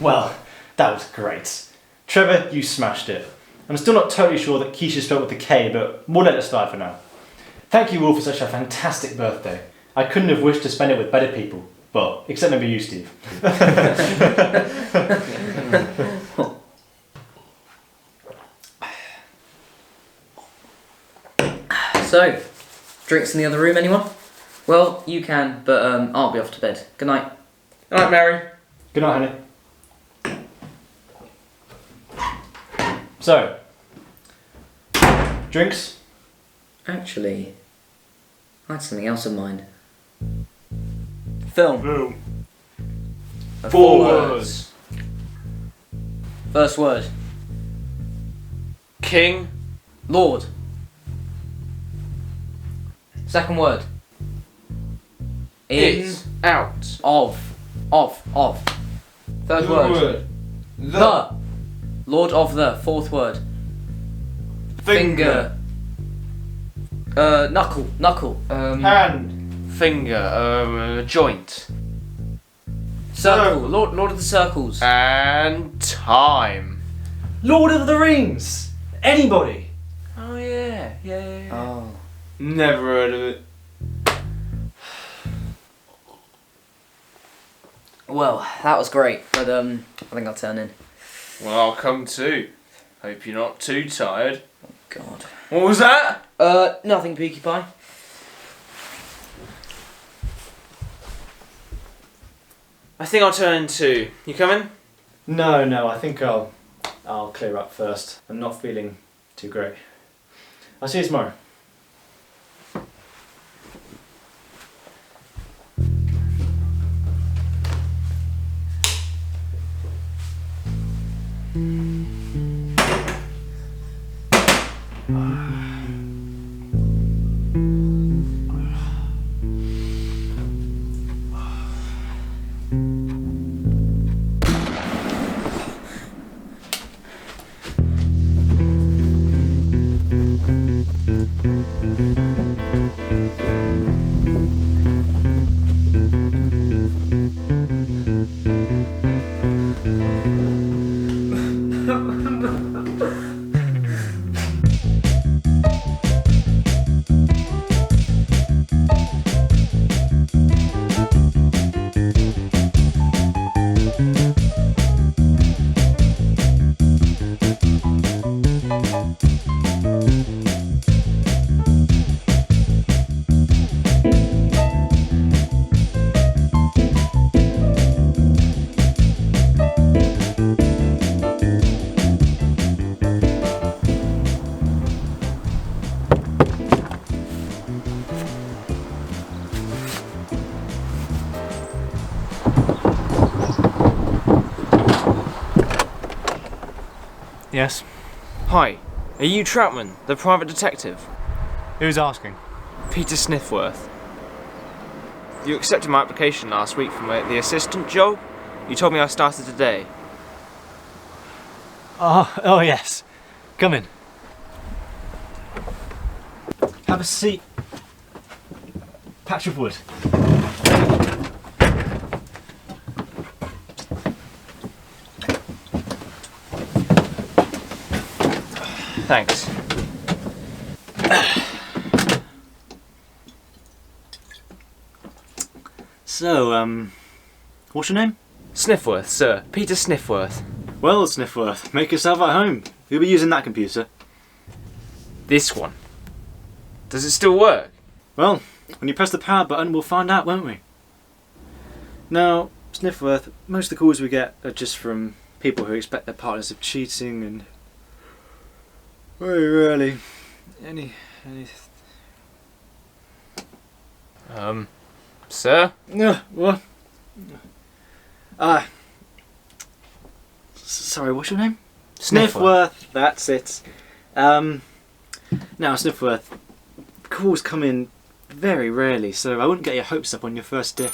Well, that was great. Trevor, you smashed it. I'm still not totally sure that Keisha spelled with a K, but we'll let it slide for now. Thank you all for such a fantastic birthday. I couldn't have wished to spend it with better people. Well, except maybe you, Steve. So, drinks in the other room, anyone? Well, you can, but I'll be off to bed. Good night. Good night, Mary. Good night, honey. So, drinks? Actually, I had something else in mind. Film. Boom. 4 words. First word. King. Lord. Second word. In. It. Out. Of. Third word. The. Lord of the. Fourth word. Finger. Knuckle. Hand. Finger. Joint. Circle. Lord of the Circles. And time. Lord of the Rings! Anybody? Oh yeah. Oh. Never heard of it. Well, that was great, but I think I'll turn in. Well, I'll come too. Hope you're not too tired. God. What was that? Nothing, Peaky Pie. I think I'll turn in too. You coming? No, I think I'll clear up first. I'm not feeling too great. I'll see you tomorrow. Yes? Hi. Are you Troutman, the private detective? Who's asking? Peter Sniffworth. You accepted my application last week for the assistant job. You told me I started today. Oh yes. Come in. Have a seat. Patch of wood. Thanks. So, what's your name? Sniffworth, sir. Peter Sniffworth. Well, Sniffworth, make yourself at home. You'll be using that computer. This one. Does it still work? Well, when you press the power button, we'll find out, won't we? Now, Sniffworth, most of the calls we get are just from people who expect their partners of cheating and very rarely any. Sir? No, what? Sorry, what's your name? Sniffworth, that's it. Now, Sniffworth, calls come in very rarely, so I wouldn't get your hopes up on your first day.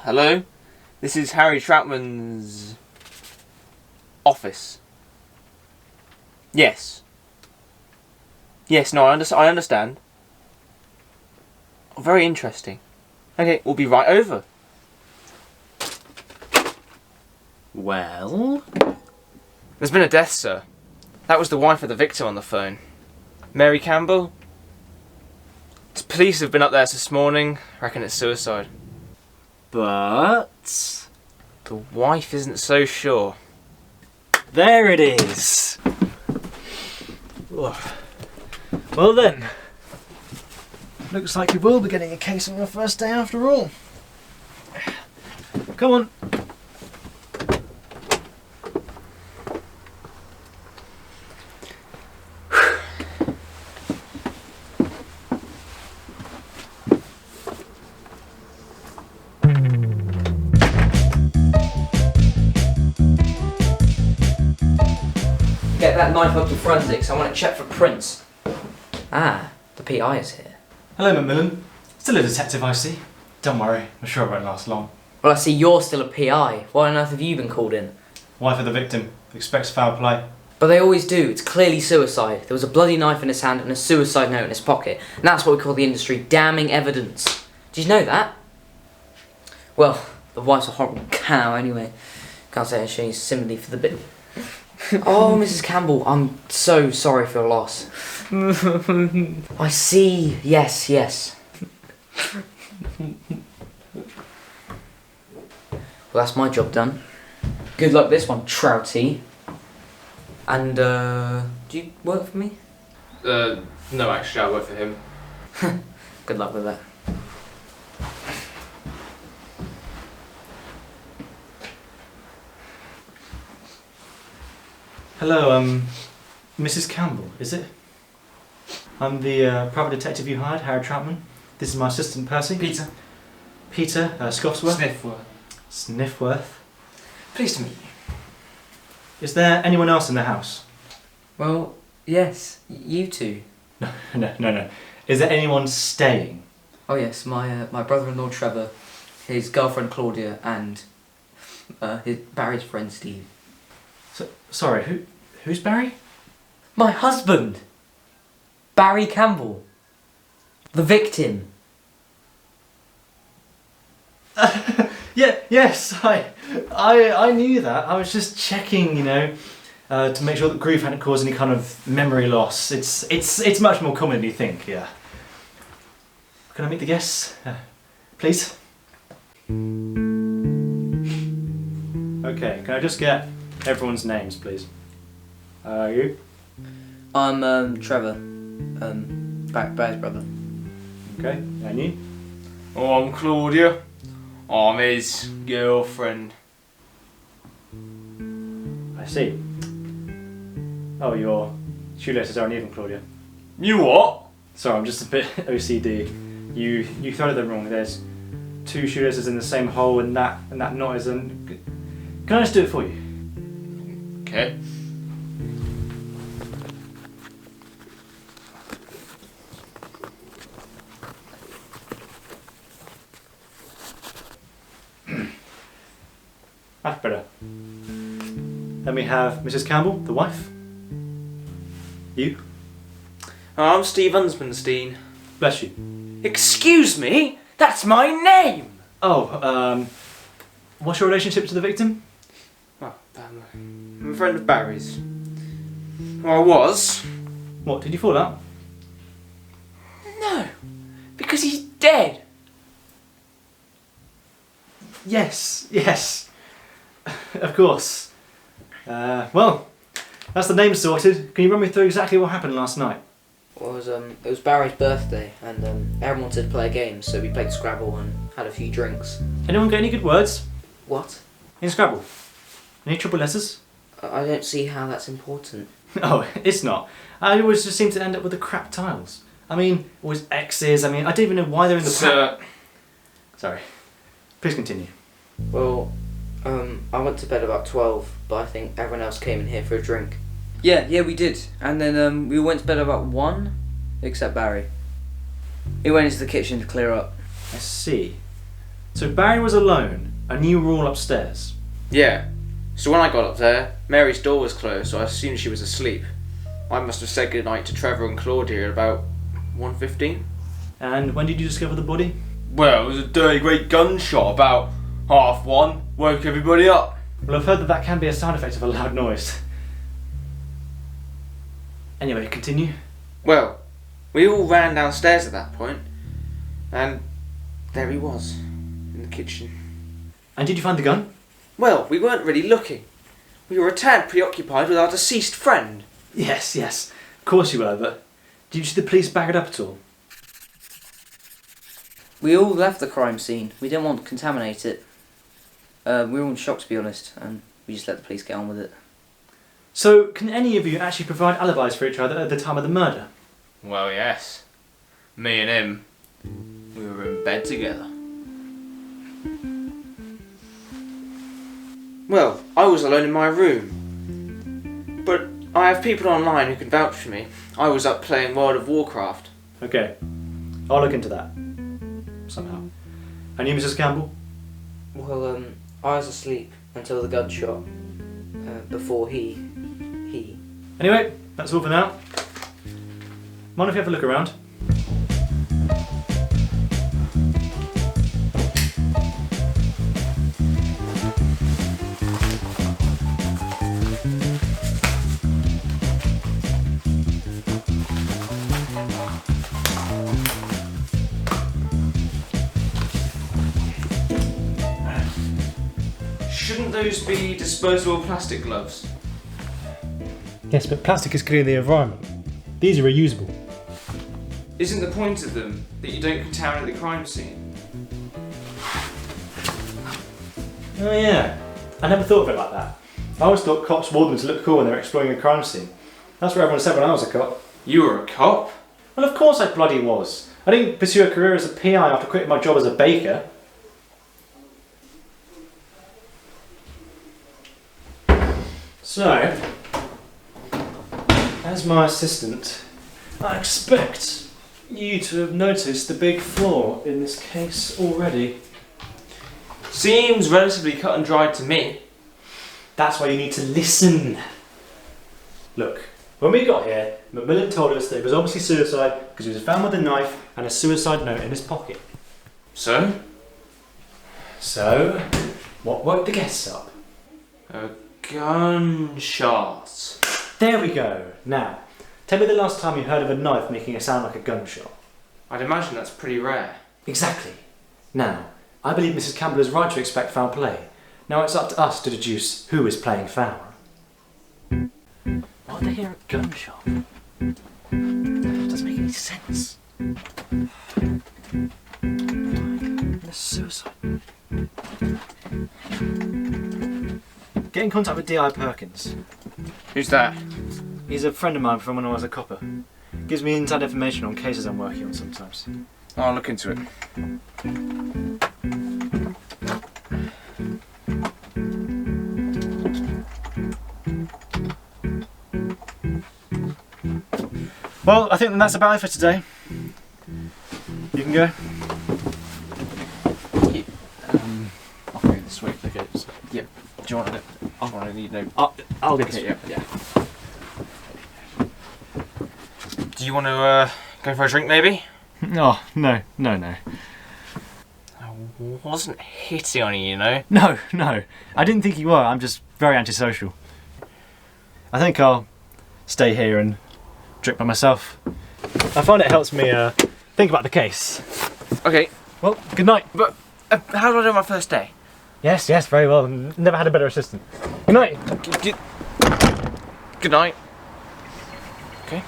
Hello? This is Harry Troutman's office. Yes. Yes, no, I understand. Very interesting. Okay, we'll be right over. Well? There's been a death, sir. That was the wife of the victim on the phone. Mary Campbell. The police have been up there this morning. Reckon it's suicide. But... The wife isn't so sure. there it is! Well then. Looks like you will be getting a case on your first day after all. Come on. Get that knife up to forensics. I want to check for prints. Ah, the PI is here. Hello, Macmillan. Still a detective, I see. Don't worry, I'm sure it won't last long. Well, I see you're still a PI. Why on earth have you been called in? Wife of the victim. Expects foul play. But they always do. It's clearly suicide. There was a bloody knife in his hand and a suicide note in his pocket. And that's what we call the industry damning evidence. Did you know that? Well, the wife's a horrible cow anyway. Can't say I show you sympathy for the bit. Oh, Mrs. Campbell, I'm so sorry for your loss. I see. Yes, yes. Well, that's my job done. Good luck this one, Trouty. And, do you work for me? No, actually, I work for him. Good luck with that. Hello, Mrs. Campbell, is it? I'm the private detective you hired, Harry Troutman. This is my assistant, Percy. Peter. Peter Scotsworth. Sniffworth. Sniffworth. Pleased to meet you. Is there anyone else in the house? Well, yes, you two. No. Is there anyone staying? Oh yes, my brother-in-law Trevor, his girlfriend Claudia, and his Barry's friend Steve. Sorry, who's Barry? My husband! Barry Campbell. The victim. Yes, I knew that. I was just checking, to make sure that grief hadn't caused any kind of memory loss. It's much more common than you think, yeah. Can I meet the guests? Please? Okay, can I just get everyone's names, please? You? I'm Trevor. Barry's brother. Okay, and you? Oh, I'm Claudia. I'm his girlfriend. I see. Oh, your shoelaces aren't even, Claudia. You what? Sorry, I'm just a bit OCD. You threaded them wrong. There's 2 shoelaces in the same hole, and that knot isn't. Can I just do it for you? Okay. That's better. Then we have Mrs. Campbell, the wife. You? I'm Steve Unsmanstein. Bless you. Excuse me? That's my name! Oh, what's your relationship to the victim? Oh, I'm a friend of Barry's. Well, I was. What, did you fall out? No, because he's dead. Yes. Of course. Well, that's the name sorted. Can you run me through exactly what happened last night? Well, it was Barry's birthday, and everyone wanted to play a game, so we played Scrabble and had a few drinks. Anyone get any good words? What? In Scrabble? Any triple letters? I don't see how that's important. Oh, it's not. I always just seem to end up with the crap tiles. I mean, always X's. I don't even know why they're in the Sorry. Please continue. Well, I went to bed about 12, but I think everyone else came in here for a drink. Yeah, we did. And then we went to bed about 1, except Barry. He went into the kitchen to clear up. I see. So Barry was alone, and you were all upstairs. Yeah. So when I got up there, Mary's door was closed, so I assumed she was asleep. I must have said goodnight to Trevor and Claudia at about 1:15. And when did you discover the body? Well, it was a dirty great gunshot about 1:30. Woke everybody up. Well, I've heard that that can be a sound effect of a loud noise. Anyway, continue. Well, we all ran downstairs at that point, and there he was, in the kitchen. And did you find the gun? Well, we weren't really looking. We were a tad preoccupied with our deceased friend. Yes, of course you were, but did you see the police back it up at all? We all left the crime scene. We didn't want to contaminate it. We were all in shock, to be honest, and we just let the police get on with it. So, can any of you actually provide alibis for each other at the time of the murder? Well, yes. Me and him, we were in bed together. Well, I was alone in my room. But I have people online who can vouch for me. I was up playing World of Warcraft. Okay, I'll look into that. Somehow. And you, Mrs. Campbell? Well, I was asleep until the gunshot. Before he... Anyway, that's all for now. Mind if you have a look around? Shouldn't those be disposable plastic gloves? Yes, but plastic is clearly the environment. These are reusable. Isn't the point of them that you don't contaminate the crime scene? Oh yeah, I never thought of it like that. I always thought cops wore them to look cool when they were exploring a crime scene. That's what everyone said when I was a cop. You were a cop? Well, of course I bloody was. I didn't pursue a career as a PI after quitting my job as a baker. So, as my assistant, I expect you to have noticed the big flaw in this case already. Seems relatively cut and dried to me. That's why you need to listen. Look, when we got here, Macmillan told us that it was obviously suicide because he was found with a knife and a suicide note in his pocket. So? So, what woke the guests up? A gunshot. There we go. Now, tell me the last time you heard of a knife making a sound like a gunshot. I'd imagine that's pretty rare. Exactly. Now, I believe Mrs. Campbell is right to expect foul play. Now it's up to us to deduce who is playing foul. Why would they hear a gunshot? That doesn't make any sense. A suicide. Get in contact with D.I. Perkins. Who's that? He's a friend of mine from when I was a copper. Gives me inside information on cases I'm working on sometimes. I'll look into it. Well, I think that's about it for today. You can go. I'll go this way. Okay. So, Yeah. Do you want to? I need no. I'll get Okay, it. yeah. Do you want to go for a drink, maybe? Oh, no. I wasn't hitting on you, you know. No. I didn't think you were. I'm just very antisocial. I think I'll stay here and drink by myself. I find it helps me think about the case. Okay. Well, good night. But how did I do on my first day? Yes, very well. Never had a better assistant. Good night. Good night. Okay.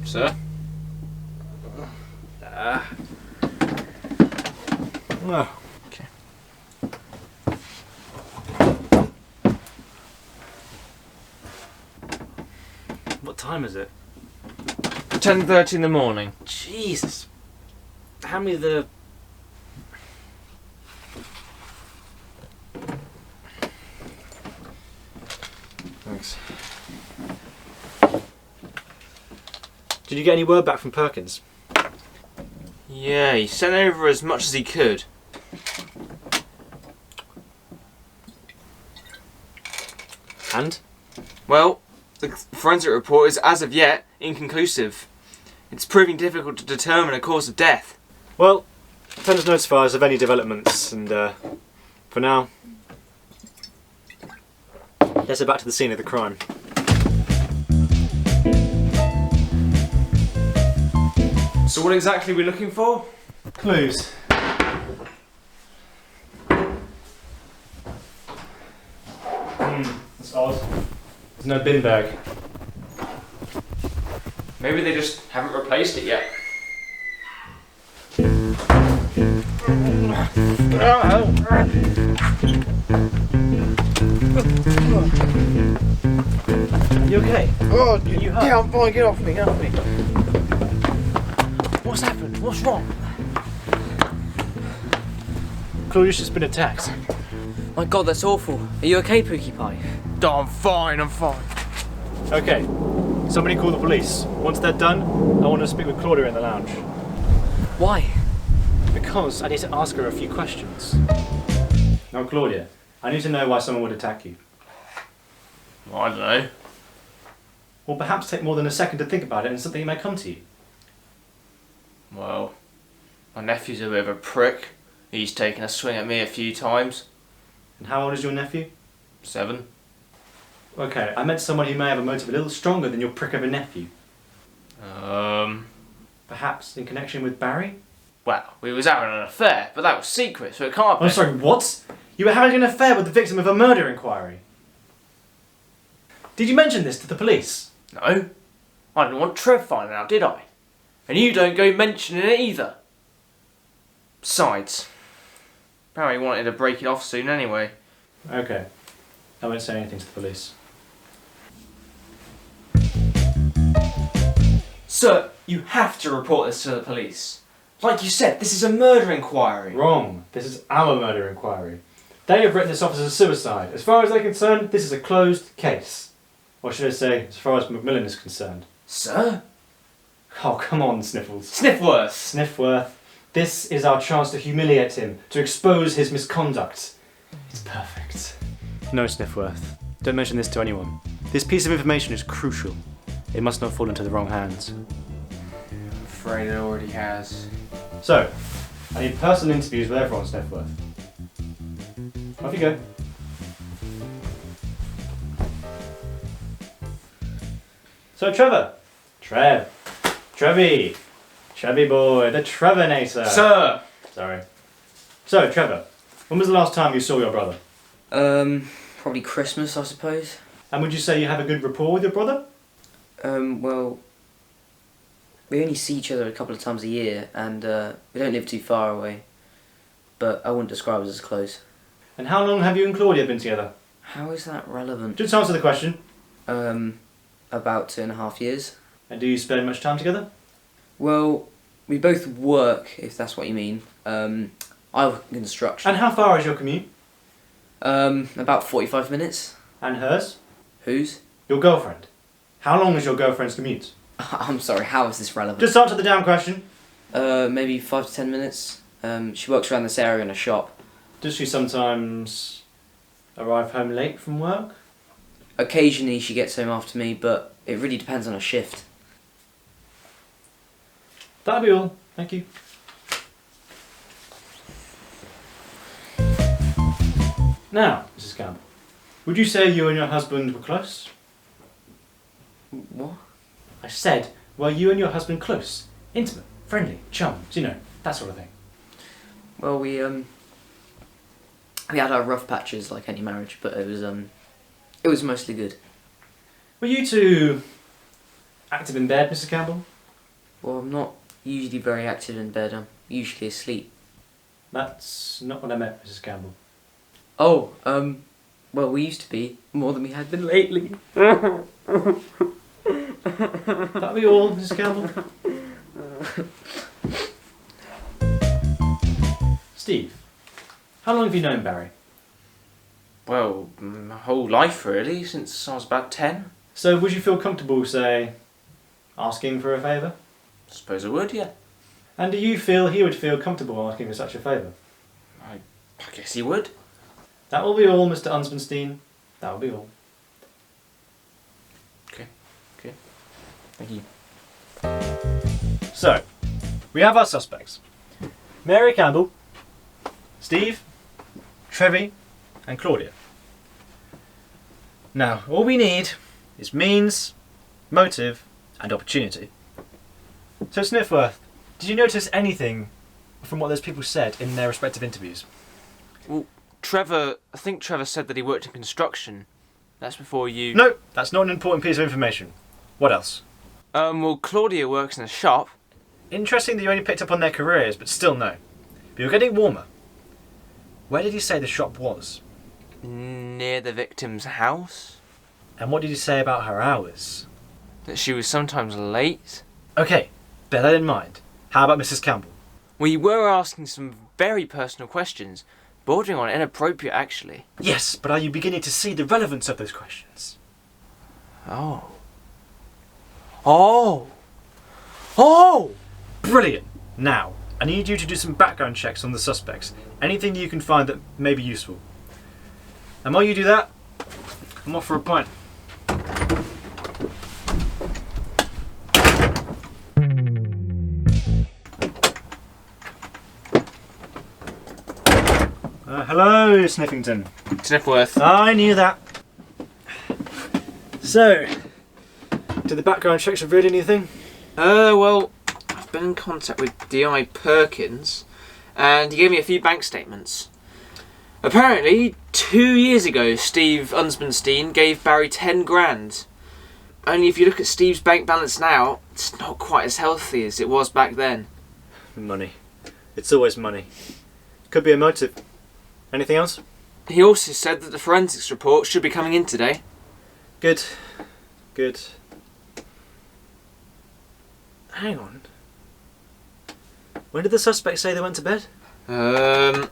Sir? Oh. Okay. What time is it? 10:30 in the morning. Jesus. hand me the... Thanks. Did you get any word back from Perkins? Yeah, he sent over as much as he could. And? Well, the forensic report is, as of yet, inconclusive. It's proving difficult to determine a cause of death. Well, send us notifiers of any developments, and for now, let's head back to the scene of the crime. So what exactly are we looking for? Clues. That's odd. There's no bin bag. Maybe they just haven't replaced it yet. You okay? Oh, You hurt? yeah, I'm fine. Get off me, get off me. What's happened? What's wrong? Claudia's just been attacked. My God, that's awful. Are you okay, Pookie Pie? Oh, I'm fine, I'm fine. Okay, somebody call the police. Once they're done, I want to speak with Claudia in the lounge. Why? Because I need to ask her a few questions. Now, Claudia, I need to know why someone would attack you. I don't know. Or perhaps take more than a second to think about it and something may come to you. Well, my nephew's a bit of a prick. He's taken a swing at me a few times. And how old is your nephew? 7. Okay, I meant someone who may have a motive a little stronger than your prick of a nephew. Perhaps in connection with Barry? Well, we was having an affair, but that was secret, so it can't be. I'm sorry, what? You were having an affair with the victim of a murder inquiry? Did you mention this to the police? No. I didn't want Trev finding out, did I? And you don't go mentioning it either. Besides, Barry wanted to break it off soon anyway. Okay, I won't say anything to the police. Sir, you have to report this to the police. Like you said, this is a murder inquiry. Wrong. This is our murder inquiry. They have written this off as a suicide. As far as they're concerned, this is a closed case. Or should I say, as far as Macmillan is concerned. Sir? Oh, come on, Sniffles. Sniffworth! Sniffworth. This is our chance to humiliate him, to expose his misconduct. It's perfect. No, Sniffworth. Don't mention this to anyone. This piece of information is crucial. It must not fall into the wrong hands. I'm afraid it already has. So, I need personal interviews with everyone, Sniffworth. Off you go. So, Trevor. Trevi boy, the Trevornator. Sir! Sorry. So, Trevor, when was the last time you saw your brother? Probably Christmas, I suppose. And would you say you have a good rapport with your brother? Well, we only see each other a couple of times a year, and we don't live too far away. But I wouldn't describe us as close. And how long have you and Claudia been together? How is that relevant? Just answer the question. About 2.5 years. And do you spend much time together? Well, we both work, if that's what you mean. I work in construction. And how far is your commute? About 45 minutes. And hers? Whose? Your girlfriend. How long is your girlfriend's commute? I'm sorry, how is this relevant? Just answer the damn question. Maybe 5 to 10 minutes. She works around this area in a shop. Does she sometimes arrive home late from work? Occasionally she gets home after me, but it really depends on her shift. That'll be all. Thank you. Now, Mrs. Campbell, would you say you and your husband were close? What? I said, were you and your husband close? Intimate? Friendly? Chums? You know, that sort of thing. Well, we had our rough patches like any marriage, but it was mostly good. Were you two active in bed, Mrs. Campbell? Well, I'm not usually very active in bed. I'm usually asleep. That's not what I meant, Mrs. Campbell. Oh, well, we used to be more than we had been lately. That'll be all, Mrs. Campbell. Steve, how long have you known Barry? Well, my whole life really, since I was about 10. So would you feel comfortable, say, asking for a favour? I suppose I would, yeah. And do you feel he would feel comfortable asking for such a favour? I guess he would. That will be all, Mr. Unspenstein. That will be all. Okay. Thank you. So, we have our suspects. Mary Campbell, Steve, Trevi, and Claudia. Now, all we need is means, motive, and opportunity. So, Sniffworth, did you notice anything from what those people said in their respective interviews? Well, I think Trevor said that he worked in construction. That's before you... No, that's not an important piece of information. What else? Well, Claudia works in a shop. Interesting that you only picked up on their careers, but still no. But you're getting warmer. Where did you say the shop was? Near the victim's house. And what did you say about her hours? That she was sometimes late. Okay, bear that in mind. How about Mrs. Campbell? We were asking some very personal questions, bordering on inappropriate actually. Yes, but are you beginning to see the relevance of those questions? Oh! Brilliant! Now, I need you to do some background checks on the suspects. Anything you can find that may be useful. And while you do that, I'm off for a pint. Hello, Sniffington. Sniffworth. I knew that. So, did the background checks reveal anything? Well, I've been in contact with D.I. Perkins, and he gave me a few bank statements. Apparently, 2 years ago, Steve Unspenstein gave Barry 10 grand. Only if you look at Steve's bank balance now, it's not quite as healthy as it was back then. Money. It's always money. Could be a motive. Anything else? He also said that the forensics report should be coming in today. Good. Hang on. When did the suspects say they went to bed? Well,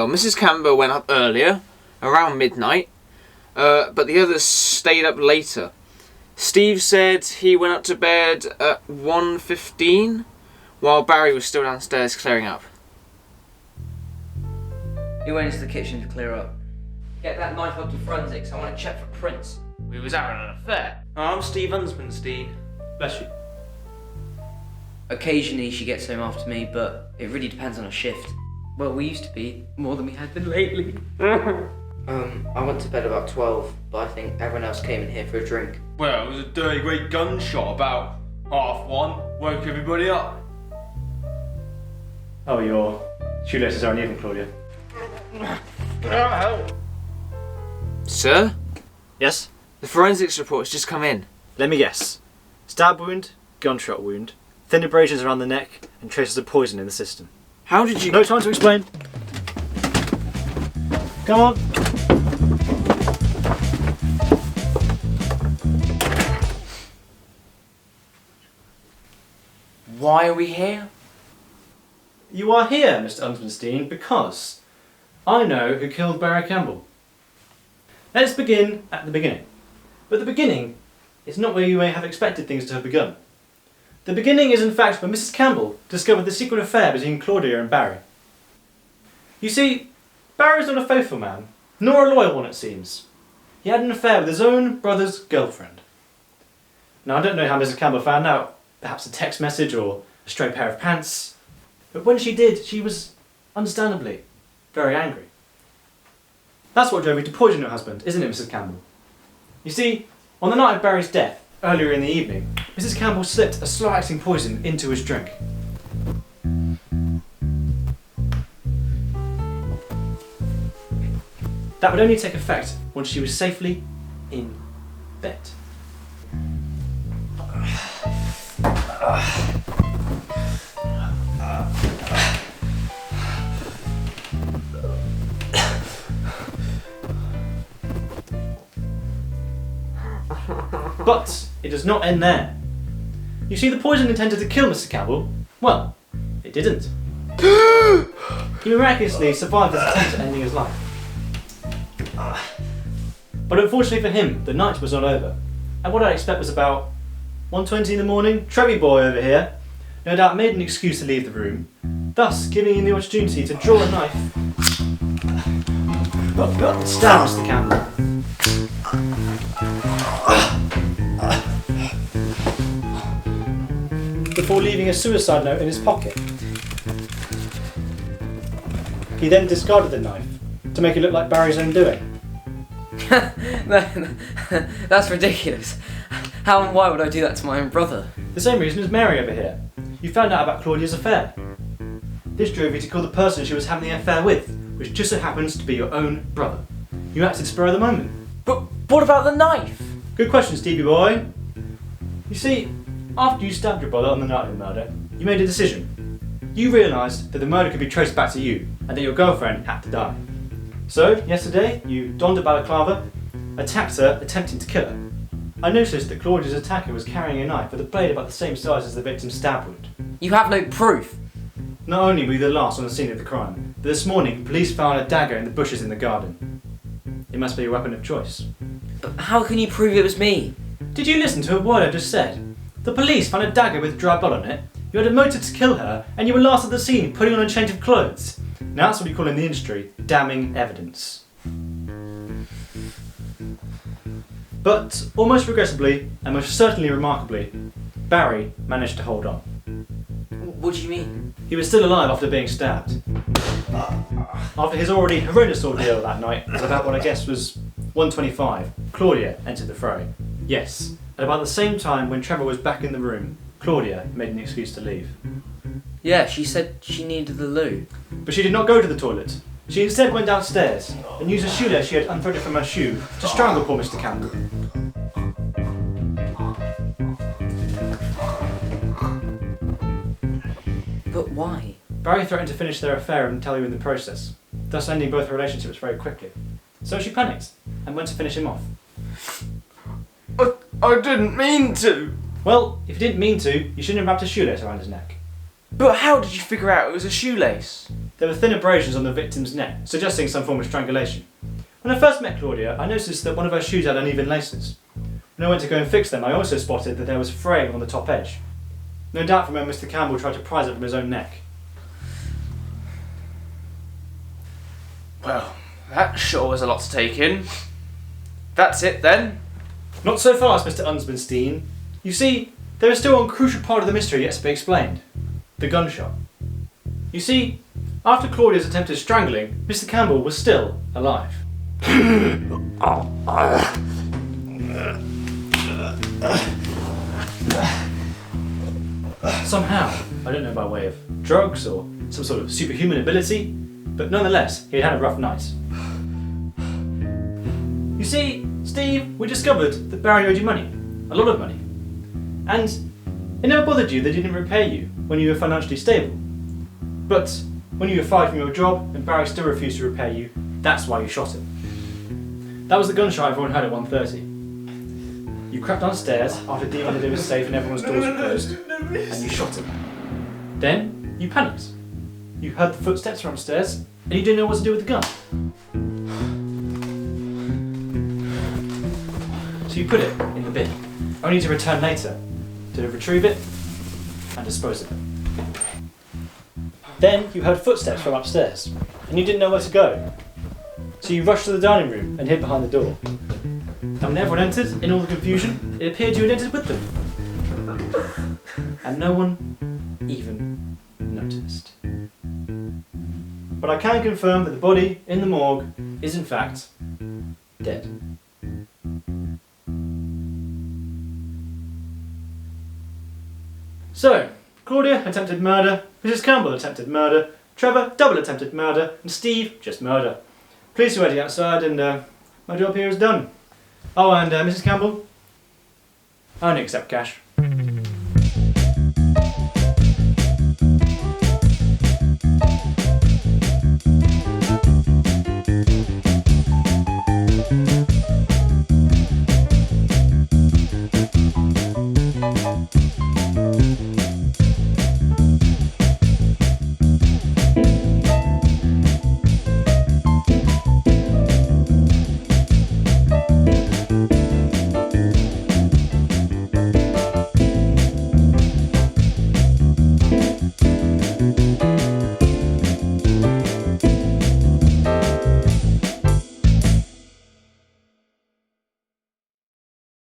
Mrs. Campbell went up earlier, around midnight, but the others stayed up later. Steve said he went up to bed at 1:15, while Barry was still downstairs clearing up. He went into the kitchen to clear up. Get that knife up to forensics. I want to check for prints. We was having an affair. I'm Steve Unspenstein. Bless you. Occasionally she gets home after me, but it really depends on her shift. Well, we used to be more than we had been lately. I went to bed about 12, but I think everyone else came in here for a drink. Well, it was a dirty great gunshot about 1:30. Woke everybody up. Oh, your shoelaces are uneven, Claudia. Sir? Yes? The forensics report's just come in. Let me guess. Stab wound, gunshot wound, thin abrasions around the neck, and traces of poison in the system. How did you... No time to explain. Come on. Why are we here? You are here, Mr. Unspenstein, because I know who killed Barry Campbell. Let's begin at the beginning. But the beginning is not where you may have expected things to have begun. The beginning is in fact when Mrs. Campbell discovered the secret affair between Claudia and Barry. You see, Barry's not a faithful man, nor a loyal one it seems. He had an affair with his own brother's girlfriend. Now I don't know how Mrs. Campbell found out, perhaps a text message or a stray pair of pants. But when she did, she was, understandably, very angry. That's what drove her to poison her husband, isn't it, Mrs. Campbell? You see, on the night of Barry's death, earlier in the evening, Mrs. Campbell slipped a slow-acting poison into his drink. That would only take effect once she was safely in bed. But it does not end there. You see, the poison intended to kill Mr. Campbell, well, it didn't. He miraculously survived this attempt at ending his life. But unfortunately for him, the night was not over. And what I'd expect was about 1:20 in the morning, Trevi boy over here, no doubt made an excuse to leave the room, thus giving him the opportunity to draw a knife, stab Mr. Campbell. Before leaving a suicide note in his pocket. He then discarded the knife to make it look like Barry's own doing. That's ridiculous. How and why would I do that to my own brother? The same reason as Mary over here. You found out about Claudia's affair. This drove you to kill the person she was having the affair with, which just so happens to be your own brother. You acted spur of the moment. But what about the knife? Good question, Stevie boy. You see, after you stabbed your brother on the night of the murder, you made a decision. You realised that the murder could be traced back to you, and that your girlfriend had to die. So, yesterday, you donned a balaclava, attacked her, attempting to kill her. I noticed that Claudia's attacker was carrying a knife with a blade about the same size as the victim's stab wound. You have no proof. Not only were you the last on the scene of the crime, but this morning police found a dagger in the bushes in the garden. It must be your weapon of choice. But how can you prove it was me? Did you listen to a word I just said? The police found a dagger with dry blood on it, you had a motive to kill her, and you were last at the scene putting on a change of clothes. Now that's what you call in the industry damning evidence. But, almost regrettably, and most certainly remarkably, Barry managed to hold on. What do you mean? He was still alive after being stabbed. After his already horrendous ordeal that night, at about what I guess was 1:25, Claudia entered the fray. Yes, at about the same time when Trevor was back in the room, Claudia made an excuse to leave. Yeah, she said she needed the loo. But she did not go to the toilet. She instead went downstairs and used a shoelace she had unthreaded from her shoe to strangle poor Mr. Campbell. But why? Barry threatened to finish their affair and tell you in the process, thus ending both relationships very quickly. So she panicked and went to finish him off. I didn't mean to. Well, if you didn't mean to, you shouldn't have wrapped a shoelace around his neck. But how did you figure out it was a shoelace? There were thin abrasions on the victim's neck, suggesting some form of strangulation. When I first met Claudia, I noticed that one of her shoes had uneven laces. When I went to go and fix them, I also spotted that there was fraying on the top edge. No doubt from when Mr. Campbell tried to prise it from his own neck. Well, that sure was a lot to take in. That's it then? Not so fast, Mr. Unspenstein. You see, there is still one crucial part of the mystery yet to be explained. The gunshot. You see, after Claudia's attempted strangling, Mr. Campbell was still alive. Somehow, I don't know by way of drugs or some sort of superhuman ability, but nonetheless, he had had a rough night. You see, Steve, we discovered that Barry owed you money. A lot of money. And it never bothered you that he didn't repay you when you were financially stable. But when you were fired from your job and Barry still refused to repay you, that's why you shot him. That was the gunshot everyone heard at 1:30. You crept downstairs after deeming that it was safe and everyone's doors were closed, and you shot him. Then you panicked. You heard the footsteps from upstairs, and you didn't know what to do with the gun. So you put it in the bin, only to return later to retrieve it and dispose of it. Then you heard footsteps from upstairs, and you didn't know where to go. So you rushed to the dining room and hid behind the door. And when everyone entered, in all the confusion, it appeared you had entered with them. And no one even noticed. But I can confirm that the body in the morgue is in fact dead. So, Claudia attempted murder, Mrs. Campbell attempted murder, Trevor double attempted murder, and Steve just murder. Police are waiting outside and my job here is done. Oh, and Mrs. Campbell, I only accept cash.